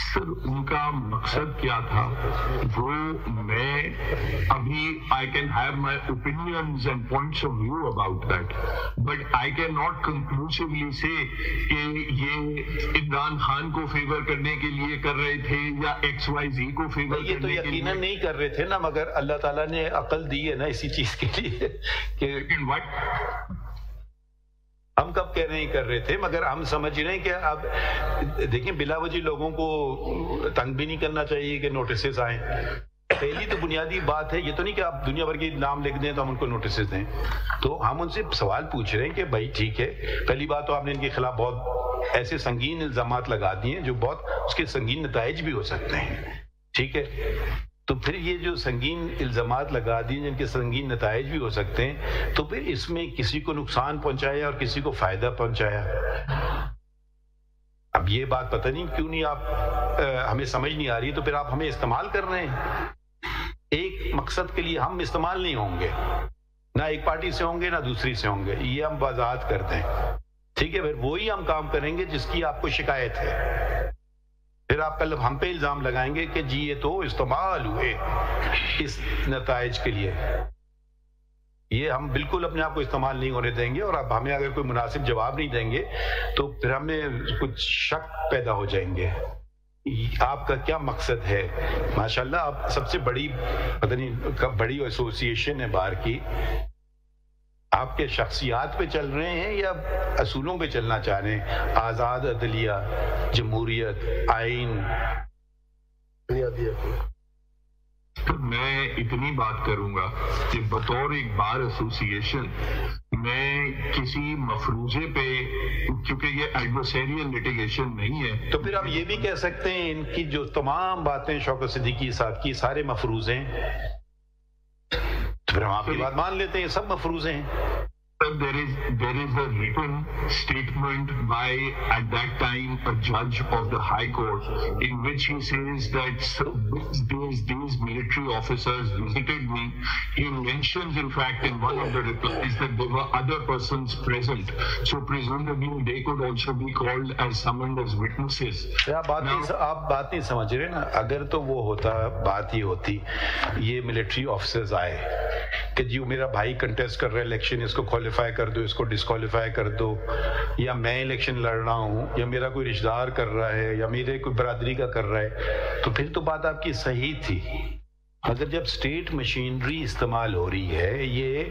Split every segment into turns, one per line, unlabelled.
سر ان کا مقصد کیا تھا وہ میں ابھی I can have my opinions and points of view about that but I can not conclusively say کہ یہ عمران خان کو فیور کرنے کے لیے کر رہے تھے یا ایکس وائی زی کو فیور
یہ تو یقیناً نہیں کر رہے تھے نا، مگر اللہ تعالیٰ نے عقل دی ہے نا اسی چیز کے لیے کہ ہم کب کہہ رہے ہیں کر رہے تھے، مگر ہم سمجھ رہے ہیں کہ اب دیکھیں بلا وجہ لوگوں کو تنگ بھی نہیں کرنا چاہیے کہ نوٹسز آئیں. پہلی تو بنیادی بات ہے یہ تو نہیں کہ آپ دنیا بھر کے نام لکھ دیں تو ہم ان کو نوٹسز دیں. تو ہم ان سے سوال پوچھ رہے ہیں کہ بھائی ٹھیک ہے، پہلی بات تو آپ نے ان کے خلاف بہت ایسے سنگین الزامات لگا دیے ہیں جو بہت اس کے سنگین نتائج بھی ہو سکتے ہیں، ٹھیک ہے. تو پھر یہ جو سنگین الزامات لگا دیے جن کے سنگین نتائج بھی ہو سکتے ہیں، تو پھر اس میں کسی کو نقصان پہنچایا اور کسی کو فائدہ پہنچایا. اب یہ بات پتہ نہیں کیوں نہیں آپ ہمیں سمجھ نہیں آ رہی، تو پھر آپ ہمیں استعمال کر رہے ہیں. ایک مقصد کے لیے ہم استعمال نہیں ہوں گے، نہ ایک پارٹی سے ہوں گے نہ دوسری سے ہوں گے، یہ ہم وضاحت کرتے ہیں، ٹھیک ہے. پھر وہی ہم کام کریں گے جس کی آپ کو شکایت ہے. پھر آپ کل ہم پہ الزام لگائیں گے کہ جی یہ تو استعمال ہوئے اس نتائج کے لیے. یہ ہم بالکل اپنے آپ کو استعمال نہیں ہونے دیں گے، اور اب ہمیں اگر کوئی مناسب جواب نہیں دیں گے تو پھر ہمیں کچھ شک پیدا ہو جائیں گے. آپ کا کیا مقصد ہے؟ ماشاءاللہ آپ سب سے بڑی پتہ نہیں بڑی ایسوسیشن ہے باہر کی، آپ کے شخصیات پہ چل رہے ہیں یا اصولوں پہ چلنا چاہ رہے ہیں؟ آزاد عدلیہ، جمہوریت، آئین.
میں اتنی بات کروں گا کہ بطور ایک بار ایسوسیشن میں کسی مفروضے پہ، کیونکہ یہ ایڈورسریل لیٹیگیشن نہیں ہے،
تو پھر آپ یہ بھی کہہ سکتے ہیں ان کی جو تمام باتیں شوکت صدیقی صاحب کی سارے مفروضے ہیں، تو پھر ہم آپ کی بات مان لیتے ہیں سب مفروضے ہیں.
There is a written statement by, at that time, a judge of the High Court, in which he says that these military officers visited me. He mentions, in fact, in one of the replies that there were other persons present. So presumably they could also be called as summoned as witnesses.
آپ بات نہیں سمجھ رہے نا. اگر تو وہ ہوتا، بات یہ ہوتی یہ ملٹری آفیسرز آئے کہ جی میرا بھائی کنٹیسٹ کر رہا ہے الیکشن، اس کو کوالیفائی کر دو، اس کو ڈسکوالیفائی کر دو، یا میں الیکشن لڑ رہا ہوں، یا میرا کوئی رشتہ دار کر رہا ہے، یا میرے کوئی برادری کا کر رہا ہے، تو پھر تو بات آپ کی صحیح تھی. مگر جب اسٹیٹ مشینری استعمال ہو رہی ہے، یہ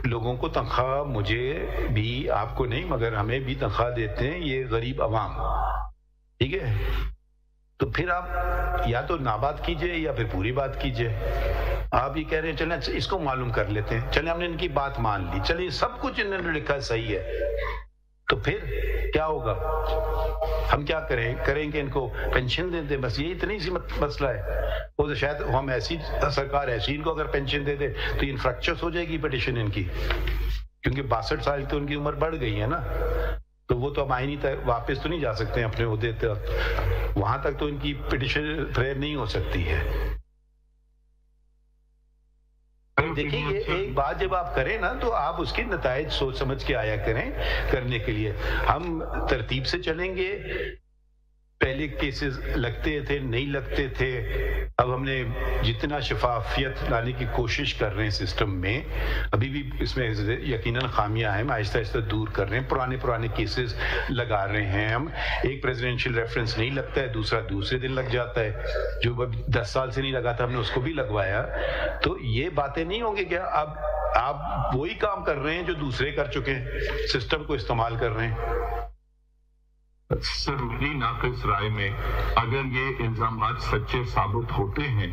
لوگوں کو تنخواہ، مجھے بھی، آپ کو نہیں مگر ہمیں بھی تنخواہ دیتے ہیں یہ غریب عوام، ٹھیک ہے. تو پھر آپ یا تو نہ بات کیجئے یا پھر پوری بات کیجئے. آپ یہ کہہ رہے ہیں چلیں اس کو معلوم کر لیتے ہیں، چلیں ہم نے ان کی بات مان لی، چلیں سب کچھ انہوں نے لکھا صحیح ہے، تو پھر کیا ہوگا؟ ہم کیا کریں گے ان کو پینشن دے دیں، بس یہی اتنی سی مسئلہ ہے. وہ تو شاید ہم ایسی سرکار ایسی ان کو اگر پینشن دے دے تو انفریکچس ہو جائے گی پٹیشن ان کی، کیونکہ 62 سال تو ان کی عمر بڑھ گئی ہے نا. تو وہ تو ہم آئینی واپس تو نہیں جا سکتے ہیں اپنے عہدے تک، وہاں تک تو ان کی پٹیشن پریئر نہیں ہو سکتی ہے. دیکھیں یہ ایک بات جب آپ کریں نا تو آپ اس کے نتائج سوچ سمجھ کے آیا کریں کرنے کے لیے. ہم ترتیب سے چلیں گے، پہلے کیسز لگتے تھے نہیں لگتے تھے، اب ہم نے جتنا شفافیت لانے کی کوشش کر رہے ہیں سسٹم میں، ابھی بھی اس میں یقیناً خامیاں ہیں، آہستہ آہستہ دور کر رہے ہیں. پرانے کیسز لگا رہے ہیں ہم. ایک پریزیڈنشیل ریفرنس نہیں لگتا ہے، دوسرا دوسرے دن لگ جاتا ہے، جو 10 سال سے نہیں لگا تھا ہم نے اس کو بھی لگوایا. تو یہ باتیں نہیں ہوں گی کہ اب آپ وہی کام کر رہے ہیں جو دوسرے کر چکے ہیں، سسٹم کو استعمال کر رہے ہیں.
سر میری ناقص رائے میں اگر یہ الزامات سچے ثابت ہوتے ہیں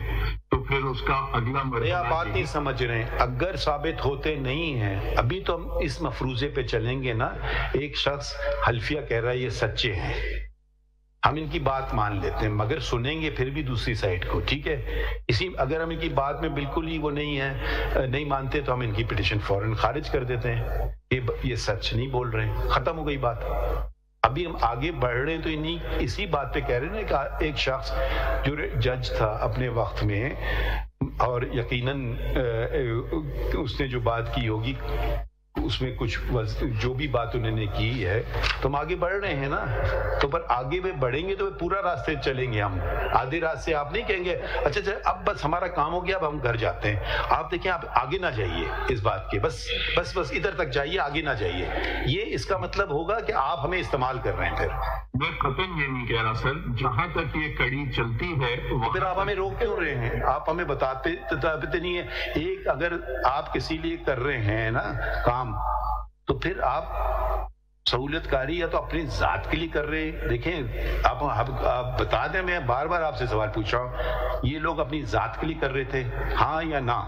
تو پھر اس کا اگلا مرحلہ،
آپ بات نہیں سمجھ رہے ہیں. اگر ثابت ہوتے نہیں ہیں، ابھی تو ہم اس مفروضے پہ چلیں گے نا. ایک شخص حلفیہ کہہ رہا ہے یہ سچے ہیں، ہم ان کی بات مان لیتے ہیں مگر سنیں گے پھر بھی دوسری سائڈ کو، ٹھیک ہے. اگر ہم ان کی بات میں بالکل ہی وہ نہیں مانتے تو ہم ان کی پٹیشن فوراً خارج کر دیتے ہیں کہ یہ سچ نہیں بول رہے ہیں، ختم ہو گئی بات. ابھی ہم آگے بڑھ رہے ہیں تو اسی بات پہ کہہ رہے ہیں کہ ایک شخص جو جج تھا اپنے وقت میں، اور یقیناً اس نے جو بات کی ہوگی اس میں کچھ جو بھی بات انہوں نے کی ہے تو ہم آگے بڑھ رہے ہیں نا. تو پر آگے میں بڑھیں گے تو پورا راستے چلیں گے ہم. آدھے راستے آپ نہیں کہیں گے اچھا اب بس ہمارا کام ہو گیا اب ہم گھر جاتے ہیں. آپ دیکھیں آپ آگے نہ جائیے اس بات کے, بس بس بس ادھر تک جائیے, آگے نہ جائیے. یہ اس کا مطلب ہوگا کہ آپ ہمیں استعمال کر رہے ہیں. پھر
میں قطعاً یہ نہیں کہہ رہا سر, جہاں تک یہ کڑی چلتی ہے
پھر آپ ہمیں روک کیوں رہے ہیں؟ آپ ہمیں بتاتے نہیں ہیں. ایک اگر آپ کسی لیے کر رہے ہیں نا کام تو پھر آپ سہولت کاری یا تو اپنی ذات کے لیے کر رہے ہیں. دیکھیں آپ بتا دیں, میں بار بار آپ سے سوال پوچھ رہا ہوں, یہ لوگ اپنی ذات کے لیے کر رہے تھے, ہاں یا نہ؟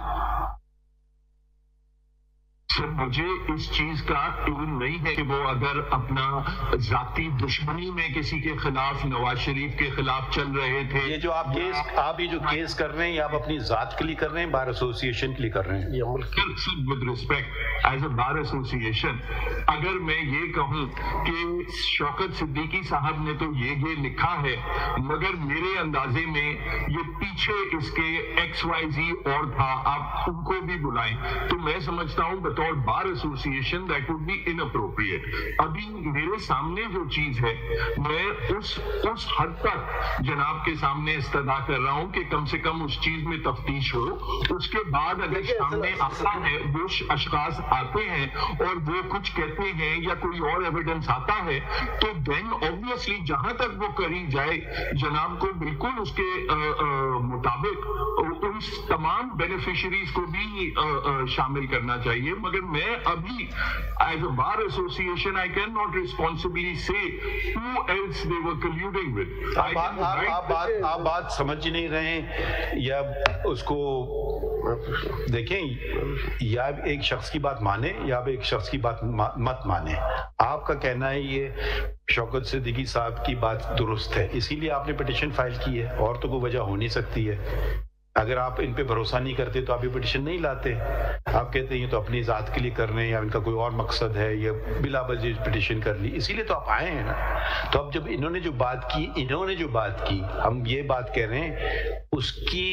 سر مجھے اس چیز کا علم نہیں ہے کہ وہ اگر اپنا ذاتی دشمنی میں کسی کے خلاف, نواز شریف کے خلاف چل رہے تھے.
یہ جو آپ یہ جو کیس کر رہے ہیں یہ آپ اپنی ذات کے لیے کر رہے ہیں, بار ایسوسیشن کے لیے کر رہے ہیں؟
With respect as a bar association, اگر میں یہ کہوں کہ شوکت صدیقی صاحب نے تو یہ لکھا ہے مگر میرے اندازے میں یہ پیچھے اس کے XYZ اور تھا, آپ ان کو بھی بلائیں, تو میں سمجھتا ہوں بطور bar association that would be inappropriate. ابھی میرے سامنے جو چیز ہے میں اس حد تک جناب کے سامنے استدعا کر رہا ہوں کہ کم سے کم اس چیز میں تفتیش ہو. اس کے بعد اگر سامنے آتا ہے, وہ اشخاص آتے ہیں اور وہ کچھ کہتے ہیں یا کوئی اور ایویڈنس آتا ہے, تو دین obviously جہاں تک وہ کری جائے جناب کو بالکل اس کے مطابق اس تمام بینیفیشریز کو بھی شامل کرنا چاہیے. مگر میں ابھی as a bar association I cannot responsibly say who else they were colluding with.
آپ بات سمجھ نہیں رہے ہیں, یا اس کو دیکھیں, یا ایک شخص کی بات مانیں یا آپ ایک شخص کی بات مت مانیں. آپ کا کہنا ہے یہ شوکت صدیقی صاحب کی بات درست ہے, اسی لیے آپ نے پٹیشن فائل کی ہے, اور تو کوئی وجہ ہو نہیں سکتی ہے. اگر آپ ان پہ بھروسہ نہیں کرتے تو آپ یہ پٹیشن نہیں لاتے. آپ کہتے ہیں یہ تو اپنی ذات کے لیے کر رہے ہیں یا ان کا کوئی اور مقصد ہے, یا بلا وجہ پٹیشن کر لی, اسی لیے تو آپ آئے ہیں نا. تو اب جب انہوں نے جو بات کی ہم یہ بات کہہ رہے ہیں, اس کی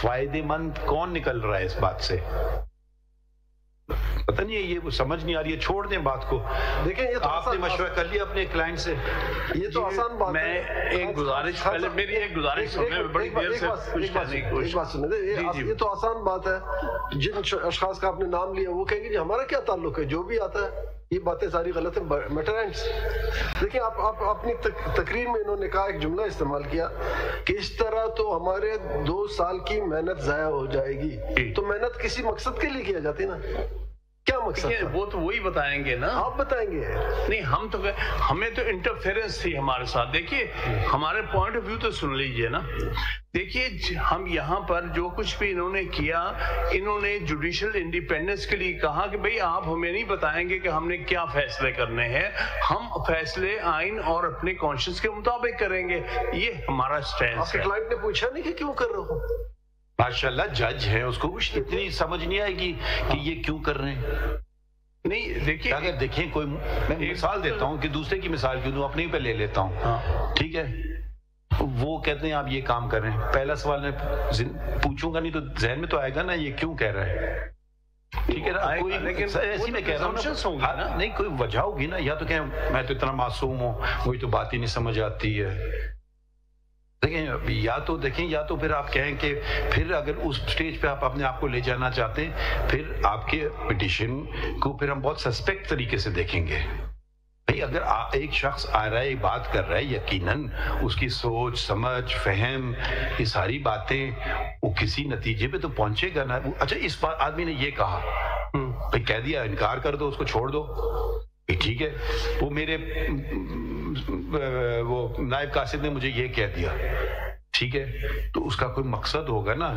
فائدے مند کون نکل رہا ہے اس بات سے؟ پتہ نہیں ہے, یہ سمجھ نہیں آ رہی ہے. چھوڑ دیں بات کو.
دیکھیں یہ تو
آپ نے مشورہ کر لیا اپنے کلائنٹ سے,
یہ تو آسان بات ہے.
میں ایک گزارش, پہلے میری ایک گزارش سنیں, بڑی دیر سے کچھ کرنے کی کوشش.
ایک بات سنیں, یہ تو آسان بات ہے. جن اشخاص کا آپ نے نام لیا وہ کہیں گے جی ہمارا کیا تعلق ہے, جو بھی آتا ہے. یہ باتیں ساری غلط ہیں. میٹرینٹس دیکھیں, آپ اپنی تقریر میں انہوں نے کہا, ایک جملہ استعمال کیا کہ اس طرح تو ہمارے 2 سال کی محنت ضائع ہو جائے گی. تو محنت کسی مقصد کے لیے کیا جاتی نا, کیا مقصد تھا؟
وہ تو وہی بتائیں گے نا.
آپ بتائیں گے.
نہیں, ہمیں تو انٹرفیرنس تھی ہمارے ساتھ. دیکھیے ہمارے پوائنٹ آف ویو تو سن لیجئے نا. دیکھیے ہم یہاں پر جو کچھ بھی انہوں نے کیا, انہوں نے جوڈیشل انڈیپینڈنس کے لیے کہا کہ بھئی آپ ہمیں نہیں بتائیں گے کہ ہم نے کیا فیصلے کرنے ہیں, ہم فیصلے آئین اور اپنے کانشنس کے مطابق کریں گے. یہ ہمارا اسٹینڈ ہے.
آپ کے کلائنٹ نے پوچھا نہیں کہ کیوں کر رہے ہو؟
ماشاءاللہ جج ہے, اس کو اتنی سمجھ نہیں آئے گی کہ یہ کیوں کر رہے ہیں.
نہیں دیکھیے,
اگر دیکھیں کوئی, میں مثال دیتا ہوں کہ دوسرے کی مثال کیوں دوں, اپنے ہی پہ لے لیتا ہوں, ٹھیک ہے. وہ کہتے ہیں آپ یہ کام کر رہے ہیں, پہلا سوال میں پوچھوں گا نہیں تو ذہن میں تو آئے گا نا یہ کیوں کہہ رہا ہے, ٹھیک ہے نا. لیکن ایسی میں کہہ رہا ہوں نہیں, کوئی وجہ ہوگی نا. یا تو کہ میں تو اتنا معصوم ہوں, وہی تو بات ہی نہیں سمجھ آتی ہے. دیکھیں, یا تو پھر آپ کہیں کہ پھر اگر اس سٹیج پہ آپ اپنے آپ کو لے جانا چاہتے ہیں, پھر آپ کے پٹیشن کو پھر ہم بہت سسپیکٹ طریقے سے دیکھیں گے. بھئی اگر ایک شخص آ رہا ہے, بات کر رہا ہے, یقیناً اس کی سوچ, سمجھ, فہم, یہ ساری باتیں وہ کسی نتیجے پہ تو پہنچے گا نا. اچھا اس آدمی نے یہ کہا, بھئی کہہ دیا, انکار کر دو, اس کو چھوڑ دو, ٹھیک ہے. وہ میرے وہ نائب قاصد نے مجھے یہ کہہ دیا, ٹھیک ہے, تو اس کا کوئی مقصد ہوگا نا.